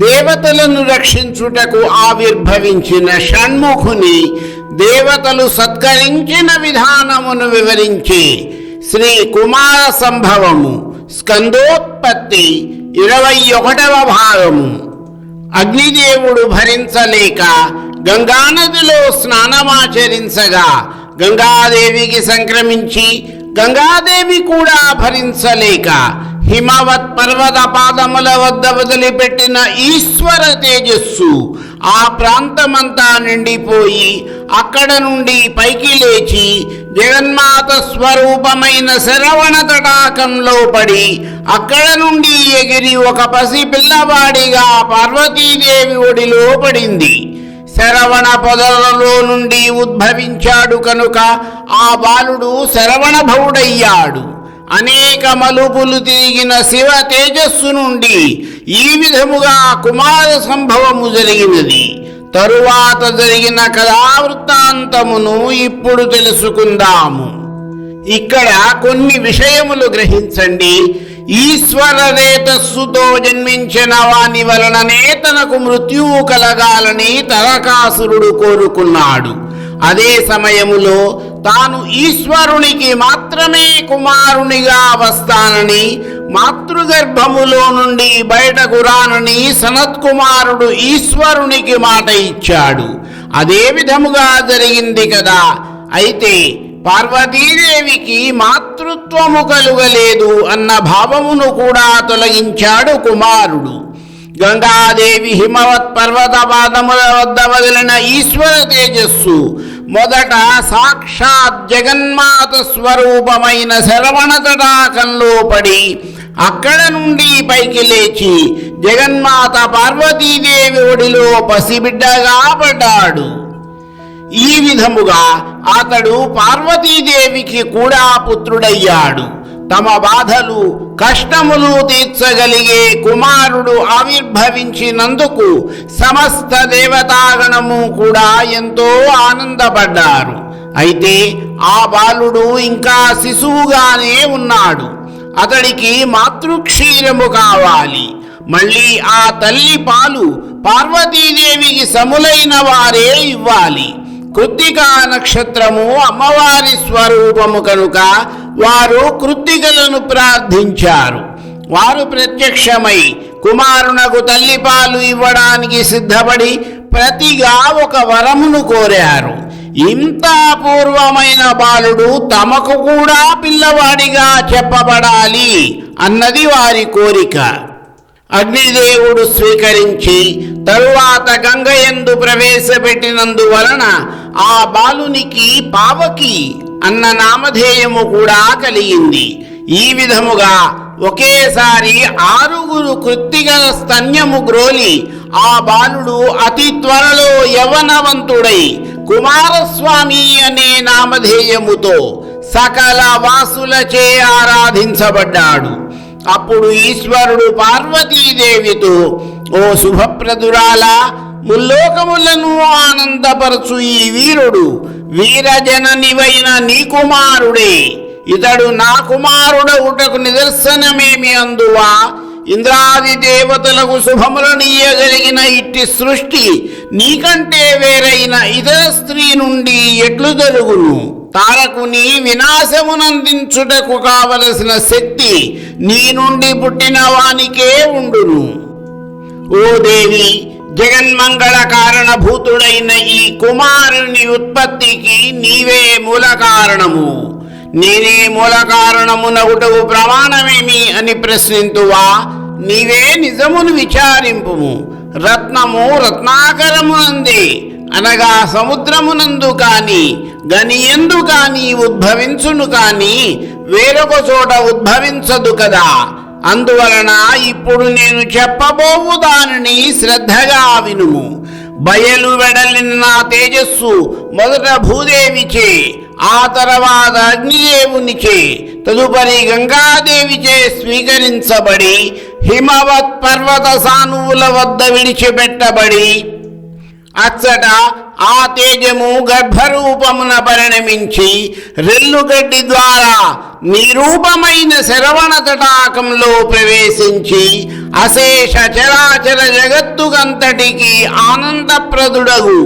దేవతలను రక్షించుటకు ఆవిర్భవించిన షణ్ముఖుని దేవతలు సత్కరించిన విధానమును వివరించి శ్రీ కుమార సంభవము స్కందోత్పత్తి 21వ భాగము. అగ్నిదేవుడు భరించలేక గంగానదిలో స్నానమాచరించగా గంగాదేవికి సంక్రమించి గంగాదేవి కూడా భరించలేక హిమవత్ పర్వత పాదముల వద్ద వదిలిపెట్టిన ఈశ్వర తేజస్సు ఆ ప్రాంతమంతా నిండిపోయి అక్కడ నుండి పైకి లేచి జగన్మాత స్వరూపమైన శరవణ తటాకంలో పడి అక్కడ నుండి ఎగిరి ఒక పసి పిల్లవాడిగా పార్వతీదేవి ఒడిలో పడింది. శరవణ పొదలలో నుండి ఉద్భవించాడు కనుక ఆ బాలుడు శరవణ భవుడయ్యాడు. అనేక మలుపులు తిరిగిన శివ తేజస్సు నుండి ఈ విధముగా కుమార సంభవము జరిగినది. తరువాత జరిగిన కథావృత్తాంతమును ఇప్పుడు తెలుసుకుందాము. ఇక్కడ కొన్ని విషయములు గ్రహించండి. ఈశ్వర రేతస్సుతో జన్మించిన వాని వలననే తనకు మృత్యువు కలగాలని తారకాసురుడు కోరుకున్నాడు. అదే సమయములో తాను ఈశ్వరునికి మాత్రమే కుమారునిగా వస్తానని, మాతృగర్భములో నుండి బయటకు రానని సనత్కుమారుడు ఈశ్వరునికి మాట ఇచ్చాడు. అదే విధముగా జరిగింది కదా. అయితే పార్వతీదేవికి మాతృత్వము కలుగలేదు అన్న భావమును కూడా తొలగించాడు కుమారుడు. గంగాదేవి హిమవత్ పర్వత పాదముల వద్ద వదిలిన ఈశ్వర తేజస్సు మొదట సాక్షాత్ జగన్మాత స్వరూపమైన శరవణ తటాకంలో పడి అక్కడ నుండి పైకి లేచి జగన్మాత పార్వతీదేవి ఒడిలో పసిబిడ్డగా పడ్డాడు. ఈ విధముగా అతడు పార్వతీదేవికి కూడా పుత్రుడయ్యాడు. తమ బాధలు కష్టములు తీర్చగలిగే కుమారుడు ఆవిర్భవించినందుకు సమస్త దేవతాగణము కూడా ఎంతో ఆనందపడ్డారు. అయితే ఆ బాలుడు ఇంకా శిశువుగానే ఉన్నాడు. అతడికి మాతృక్షీరము కావాలి. మళ్ళీ ఆ తల్లి పాలు పార్వతీదేవికి సములైన వారే ఇవ్వాలి. కృత్తికా నక్షత్రము అమ్మవారి స్వరూపము కనుక వారు కృత్తికలను ప్రార్థించారు. వారు ప్రత్యక్షమై కుమారునకు తల్లిపాలు ఇవ్వడానికి సిద్ధపడి ప్రతిగా ఒక వరమును కోరారు. ఇంత అపూర్వమైన బాలుడు తమకు కూడా పిల్లవాడిగా చెప్పబడాలి అన్నది వారి కోరిక. అగ్నిదేవుడు స్వీకరించి తరువాత గంగయందు ప్రవేశపెట్టినందువలన ఆ బాలునికి పావకి అన్న నామధేయము కూడా కలిగింది. ఈ విధముగా ఒకేసారి 6 కృత్తికల స్తన్యము గ్రోలి ఆ బాలుడు అతి త్వరలో యవనవంతుడై కుమారస్వామి అనే నామధేయముతో సకల వాసులచే ఆరాధించబడ్డాడు. అప్పుడు ఈశ్వరుడు పార్వతీదేవితో, ఓ శుభప్రదురాల, ముల్లోకములను ఆనందపరచు ఈ వీరుడు వీరజననివైన నీ కుమారుడే. ఇతడు నా కుమారుడవుటకు నిదర్శనమేమి అందువా? ఇంద్రాది దేవతలకు శుభములనీయగలిగిన ఇట్టి సృష్టి నీకంటే వేరైన ఇతర స్త్రీ నుండి ఎట్లు జరుగును? తారకుని వినాశమునందించుటకు కావలసిన శక్తి నీ నుండి పుట్టిన వానికే ఉండును. ఓ దేవి, జగన్మంగళ కారణభూతుడైన ఈ కుమారుని ఉత్పత్తికి నీవే మూల కారణము. నేనే మూల కారణమునగుటకు ప్రమాణమేమి అని ప్రశ్నింతువా? నీవే నిజమును విచారింపుము. రత్నము రత్నాకరమునందే అనగా సముద్రమునందు కాని గనియందు కాని ఉద్భవించును కాని వేరొక చోట ఉద్భవించదు కదా. అందువలన ఇప్పుడు నేను చెప్పబోవు దానిని శ్రద్ధగా వినుము. బయలు వెడలిన నా తేజస్సు మొదట భూదేవిచే, ఆ తర్వాత అగ్నిదేవునిచే, తదుపరి గంగాదేవిచే స్వీకరించబడి హిమవత్ పర్వత సానువుల వద్ద విడిచిపెట్టబడి అచ్చట ఆ తేజము గర్భరూపమున పరిణమించి రెల్లుగడ్డి ద్వారా నిరూపమైన శరవణ తటాకంలో ప్రవేశించి అశేష చరాచర జగత్తుకంతటికి ఆనందప్రదుడగు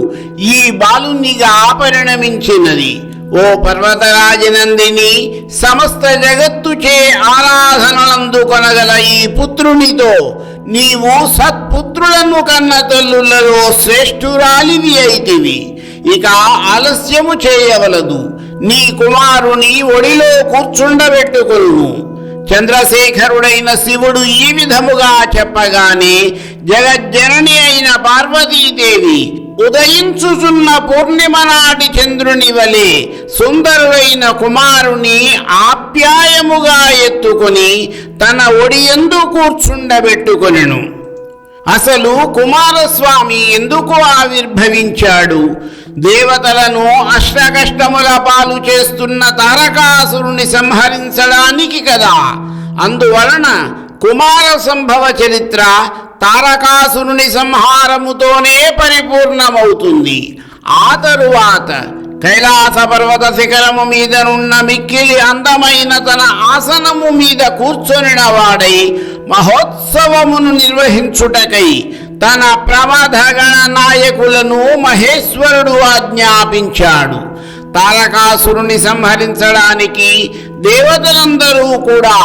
ఈ బాలునిగా పరిణమించినది. ఓ పర్వతరాజనందిని, సమస్త జగత్తుచే ఆరాధనలందుకొనగల ఈ పుత్రునితో నీవు సత్పుత్రులను కన్న తల్లులలో శ్రేష్ఠురాలివి అయితివి. ఇక ఆలస్యము చేయవలదు, నీ కుమారుని ఒడిలో కూర్చుండబెట్టుకొను. చంద్రశేఖరుడైన శివుడు ఈ విధముగా చెప్పగానే జగజ్జనని అయిన పార్వతీదేవి ఉదయించుచున్న పూర్ణిమ నాటి చంద్రుని వలె సుందరుడైన కుమారుని ఆప్యాయముగా ఎత్తుకొని తన ఒడియందు కూర్చుండబెట్టుకొనెను. అసలు కుమారస్వామి ఎందుకు ఆవిర్భవించాడు? దేవతలను అష్టకష్టముల పాలు చేస్తున్న తారకాసురుని సంహరించడానికి కదా. అందువలన కుమార సంభవ చరిత్ర తారకాసురుని సంహారముతోనే పరిపూర్ణమవుతుంది. ఆ తరువాత కైలాస పర్వత శిఖరము మీదనున్న మిక్కిలి అందమైన తన ఆసనము మీద కూర్చొనిన వాడై మహోత్సవమును నిర్వహించుటకై తన ప్రమథగణ నాయకులను మహేశ్వరుడు ఆజ్ఞాపించాడు. తారకాసురుని సంహరించడానికి దేవతలందరూ కూడా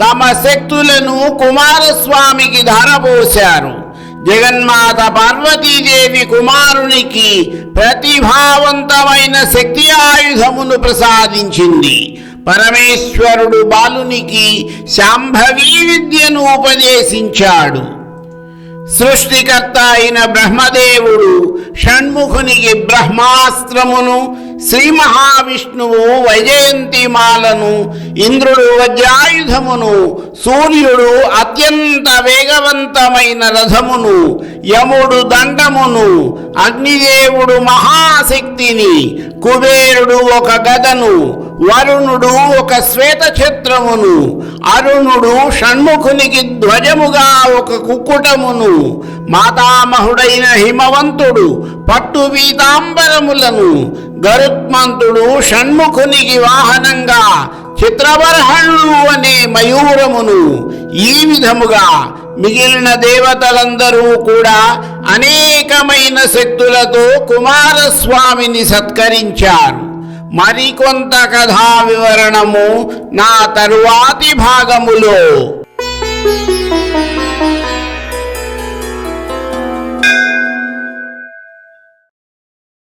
తమ శక్తులను కుమారస్వామికి ధారపోశారు. జగన్మాత పార్వతీదేవి కుమారునికి ప్రతిభావంతమైన శక్తి ఆయుధమును ప్రసాదించింది. పరమేశ్వరుడు బాలునికి శాంభవీ విద్యను ఉపదేశించాడు. సృష్టికర్త అయిన బ్రహ్మదేవుడు షణ్ముఖునికి బ్రహ్మాస్త్రమును, శ్రీ మహావిష్ణువు వైజయంతిమాలను, ఇంద్రుడు వజ్రాయుధమును, సూర్యుడు అత్యంత వేగవంతమైన రథమును, యముడు దండమును, అగ్నిదేవుడు మహాశక్తిని, కుబేరుడు ఒక గదను, వరుణుడు ఒక శ్వేత ఛత్రమును, అరుణుడు షణ్ముఖునికి ధ్వజముగా ఒక కుక్కుటమును, మాతామహుడైన హిమవంతుడు పట్టు పీతాంబరములను, గరుత్మంతుడు షణ్ముఖునికి వాహనంగా చిత్రబర్హణుడు అనే మయూరమును, ఈ విధముగా మిగిలిన దేవతలందరూ కూడా అనేకమైన శక్తులతో కుమారస్వామిని సత్కరించారు. మరికొంత కథా వివరణము నా తరువాతి భాగములో.